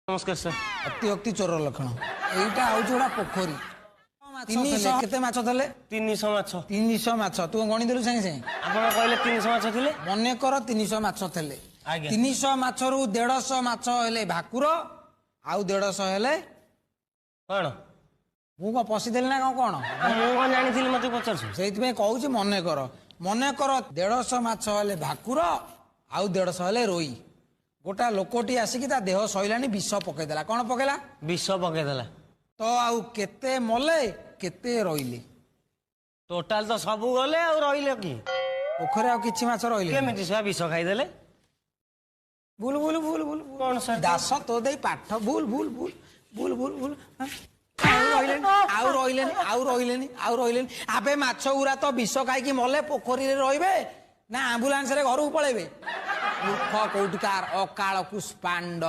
नमस्कार सर। अत्योक्ति चोर लक्षण एटा हूँ गोटा पोखरी 300 केते माछ थले 300 माछ 300 माछ तू गणी देलु संगे संगे आपण कहले 300 माछ थिले मने कर 300 माछ थले 300 माछ रु 150 माछ हेले भाकुर आउ 150 हेले कोन मु को पसी देले ना कोन मु कोन जानि थिली मते पचरछु सेति में कहू छी मने कर 150 माछ हेले भाकुर आउ 150 हेले रोई गोटा लोकोटी आसिकी ता देह सइलानी विष पकेदेला कोन पकेला विष पकेदेला तो आउ केते मले केते रोइले टोटाल तो सब गले आ रहिले की पोखरे आ किछि माछ रोइले केमिति से विष खाइ देले भूल भूल भूल भूल कोन सर दास तो देई पाठ भूल भूल भूल भूल भूल भूल आउ रोइलेनी आबे माछ उरा तो विष खाइ की मले पोखरी रे रहिबे ना एम्बुलेंस रे घर को पळेबे मूर्ख कोटिकार अकाल कुष्पांड